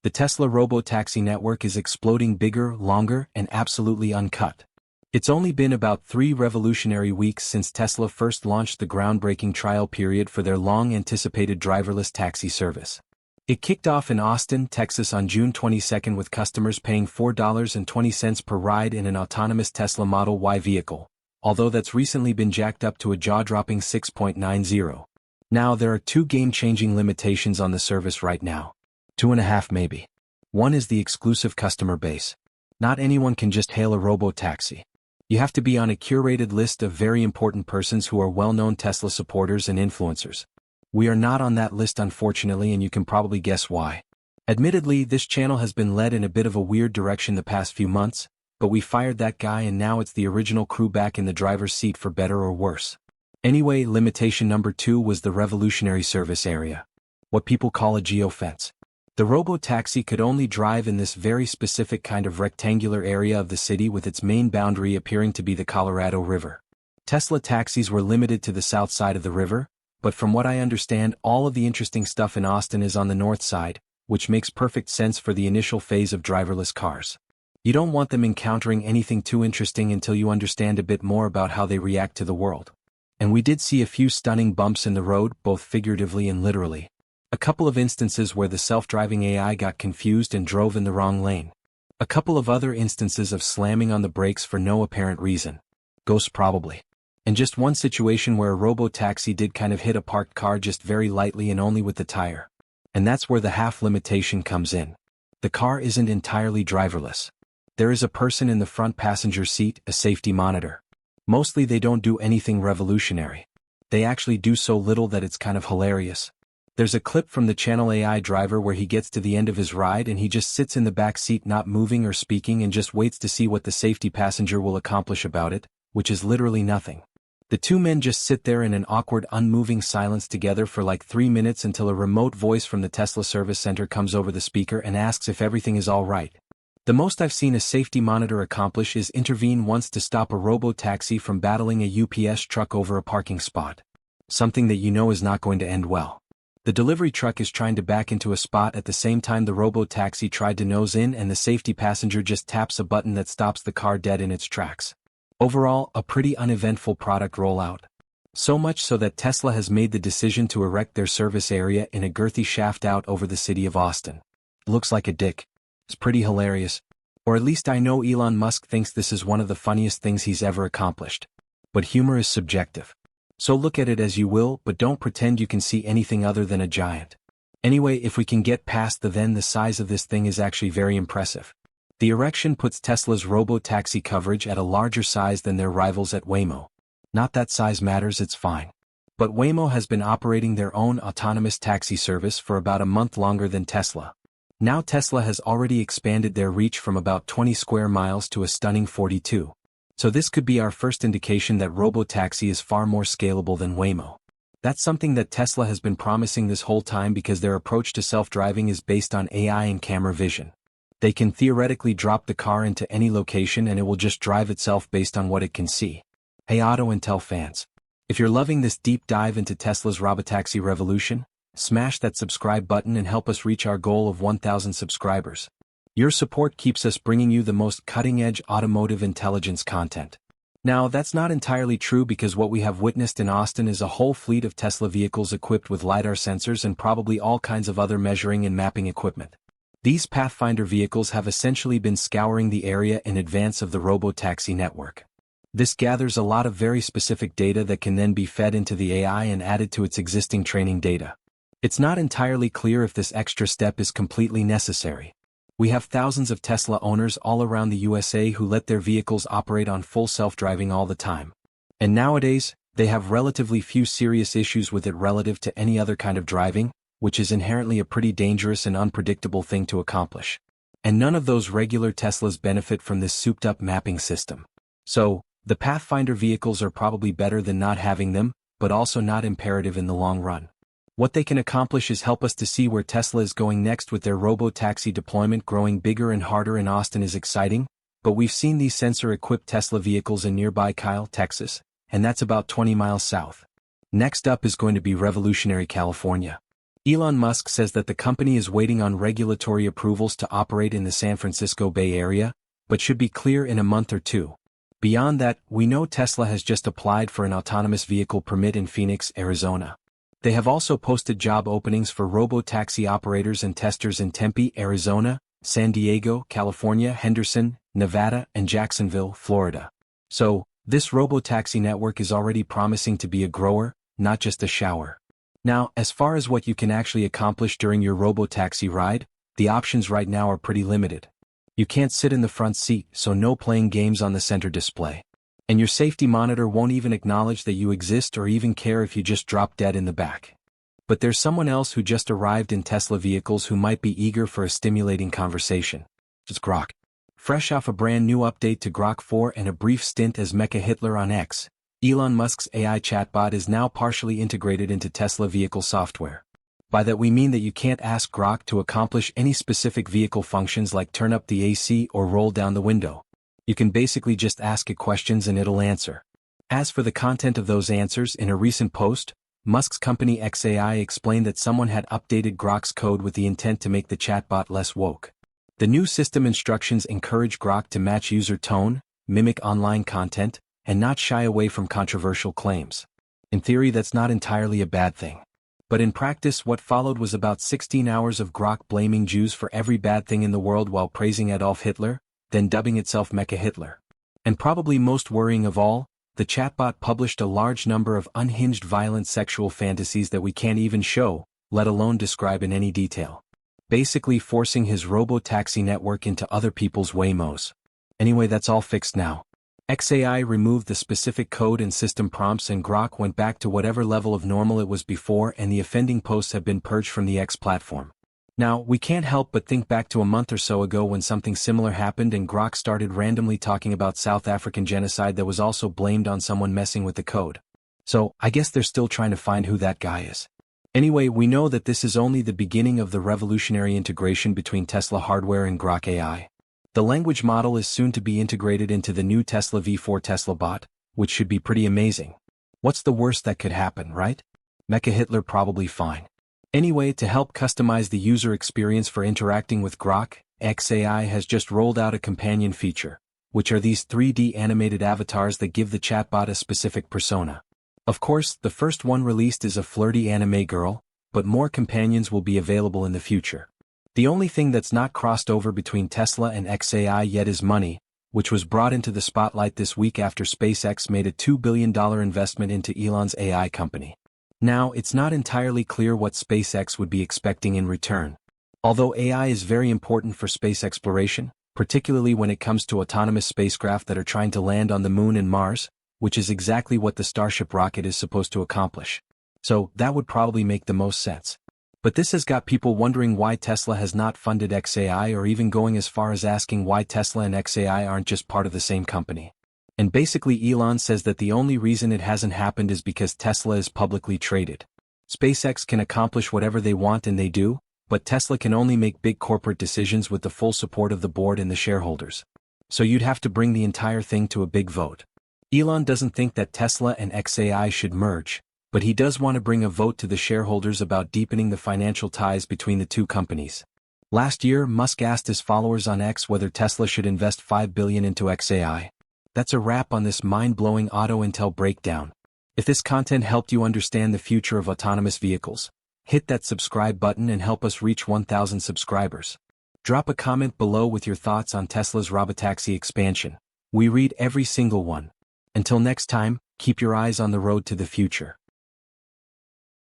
The Tesla Robotaxi network is exploding bigger, longer, and absolutely uncut. It's only been about 3 revolutionary weeks since Tesla first launched the groundbreaking trial period for their long-anticipated driverless taxi service. It kicked off in Austin, Texas on June 22 with customers paying $4.20 per ride in an autonomous Tesla Model Y vehicle, although that's recently been jacked up to a jaw-dropping $6.90. Now there are 2 game-changing limitations on the service right now. 2.5 maybe. One is the exclusive customer base. Not anyone can just hail a robotaxi. You have to be on a curated list of very important persons who are well-known Tesla supporters and influencers. We are not on that list unfortunately, and you can probably guess why. Admittedly, this channel has been led in a bit of a weird direction the past few months, but we fired that guy and now it's the original crew back in the driver's seat for better or worse. Anyway, limitation number 2 was the revolutionary service area. What people call a geofence. The robotaxi could only drive in this very specific kind of rectangular area of the city, with its main boundary appearing to be the Colorado River. Tesla taxis were limited to the south side of the river, but from what I understand, all of the interesting stuff in Austin is on the north side, which makes perfect sense for the initial phase of driverless cars. You don't want them encountering anything too interesting until you understand a bit more about how they react to the world. And we did see a few stunning bumps in the road, both figuratively and literally. A couple of instances where the self-driving AI got confused and drove in the wrong lane. A couple of other instances of slamming on the brakes for no apparent reason. Ghosts probably. And just one situation where a robotaxi did kind of hit a parked car just very lightly and only with the tire. And that's where the half limitation comes in. The car isn't entirely driverless. There is a person in the front passenger seat, a safety monitor. Mostly they don't do anything revolutionary. They actually do so little that it's kind of hilarious. There's a clip from the Channel AI driver where he gets to the end of his ride and he just sits in the back seat not moving or speaking and just waits to see what the safety passenger will accomplish about it, which is literally nothing. The 2 men just sit there in an awkward unmoving silence together for like 3 minutes until a remote voice from the Tesla service center comes over the speaker and asks if everything is all right. The most I've seen a safety monitor accomplish is intervene once to stop a robotaxi from battling a UPS truck over a parking spot. Something that you know is not going to end well. The delivery truck is trying to back into a spot at the same time the robotaxi tried to nose in, and the safety passenger just taps a button that stops the car dead in its tracks. Overall, a pretty uneventful product rollout. So much so that Tesla has made the decision to erect their service area in a girthy shaft out over the city of Austin. Looks like a dick. It's pretty hilarious. Or at least I know Elon Musk thinks this is one of the funniest things he's ever accomplished. But humor is subjective. So look at it as you will, but don't pretend you can see anything other than a giant. Anyway, if we can get past the size of this thing is actually very impressive. The erection puts Tesla's robotaxi coverage at a larger size than their rivals at Waymo. Not that size matters, it's fine. But Waymo has been operating their own autonomous taxi service for about a month longer than Tesla. Now Tesla has already expanded their reach from about 20 square miles to a stunning 42. So this could be our first indication that robotaxi is far more scalable than Waymo. That's something that Tesla has been promising this whole time because their approach to self-driving is based on AI and camera vision. They can theoretically drop the car into any location and it will just drive itself based on what it can see. Hey AutoIntel fans. If you're loving this deep dive into Tesla's robotaxi revolution, smash that subscribe button and help us reach our goal of 1,000 subscribers. Your support keeps us bringing you the most cutting-edge automotive intelligence content. Now, that's not entirely true because what we have witnessed in Austin is a whole fleet of Tesla vehicles equipped with LiDAR sensors and probably all kinds of other measuring and mapping equipment. These Pathfinder vehicles have essentially been scouring the area in advance of the robotaxi network. This gathers a lot of very specific data that can then be fed into the AI and added to its existing training data. It's not entirely clear if this extra step is completely necessary. We have thousands of Tesla owners all around the USA who let their vehicles operate on full self-driving all the time. And nowadays, they have relatively few serious issues with it relative to any other kind of driving, which is inherently a pretty dangerous and unpredictable thing to accomplish. And none of those regular Teslas benefit from this souped-up mapping system. So, the Pathfinder vehicles are probably better than not having them, but also not imperative in the long run. What they can accomplish is help us to see where Tesla is going next with their robotaxi deployment growing bigger and harder in Austin is exciting, but we've seen these sensor-equipped Tesla vehicles in nearby Kyle, Texas, and that's about 20 miles south. Next up is going to be revolutionary California. Elon Musk says that the company is waiting on regulatory approvals to operate in the San Francisco Bay Area, but should be clear in a month or two. Beyond that, we know Tesla has just applied for an autonomous vehicle permit in Phoenix, Arizona. They have also posted job openings for robotaxi operators and testers in Tempe, Arizona, San Diego, California, Henderson, Nevada, and Jacksonville, Florida. So, this robotaxi network is already promising to be a grower, not just a shower. Now, as far as what you can actually accomplish during your robotaxi ride, the options right now are pretty limited. You can't sit in the front seat, so no playing games on the center display. And your safety monitor won't even acknowledge that you exist or even care if you just drop dead in the back. But there's someone else who just arrived in Tesla vehicles who might be eager for a stimulating conversation. It's Grok. Fresh off a brand new update to Grok 4 and a brief stint as Mecha Hitler on X, Elon Musk's AI chatbot is now partially integrated into Tesla vehicle software. By that we mean that you can't ask Grok to accomplish any specific vehicle functions like turn up the AC or roll down the window. You can basically just ask it questions and it'll answer. As for the content of those answers, in a recent post, Musk's company xAI explained that someone had updated Grok's code with the intent to make the chatbot less woke. The new system instructions encourage Grok to match user tone, mimic online content, and not shy away from controversial claims. In theory, that's not entirely a bad thing. But in practice, what followed was about 16 hours of Grok blaming Jews for every bad thing in the world while praising Adolf Hitler, then dubbing itself Mecha Hitler. And probably most worrying of all, the chatbot published a large number of unhinged violent sexual fantasies that we can't even show, let alone describe in any detail. Basically forcing his robotaxi network into other people's Waymos. Anyway, that's all fixed now. xAI removed the specific code and system prompts and Grok went back to whatever level of normal it was before, and the offending posts have been purged from the X platform. Now, we can't help but think back to a month or so ago when something similar happened and Grok started randomly talking about South African genocide that was also blamed on someone messing with the code. So, I guess they're still trying to find who that guy is. Anyway, we know that this is only the beginning of the revolutionary integration between Tesla hardware and Grok AI. The language model is soon to be integrated into the new Tesla V4 Tesla bot, which should be pretty amazing. What's the worst that could happen, right? Mecha Hitler probably fine. Anyway, to help customize the user experience for interacting with Grok, xAI has just rolled out a companion feature, which are these 3D animated avatars that give the chatbot a specific persona. Of course, the first one released is a flirty anime girl, but more companions will be available in the future. The only thing that's not crossed over between Tesla and xAI yet is money, which was brought into the spotlight this week after SpaceX made a $2 billion investment into Elon's AI company. Now, it's not entirely clear what SpaceX would be expecting in return. Although AI is very important for space exploration, particularly when it comes to autonomous spacecraft that are trying to land on the Moon and Mars, which is exactly what the Starship rocket is supposed to accomplish. So, that would probably make the most sense. But this has got people wondering why Tesla has not funded xAI, or even going as far as asking why Tesla and xAI aren't just part of the same company. And basically Elon says that the only reason it hasn't happened is because Tesla is publicly traded. SpaceX can accomplish whatever they want and they do, but Tesla can only make big corporate decisions with the full support of the board and the shareholders. So you'd have to bring the entire thing to a big vote. Elon doesn't think that Tesla and xAI should merge, but he does want to bring a vote to the shareholders about deepening the financial ties between the two companies. Last year, Musk asked his followers on X whether Tesla should invest $5 billion into xAI. That's a wrap on this mind-blowing AutoIntel breakdown. If this content helped you understand the future of autonomous vehicles, hit that subscribe button and help us reach 1,000 subscribers. Drop a comment below with your thoughts on Tesla's Robotaxi expansion. We read every single one. Until next time, keep your eyes on the road to the future.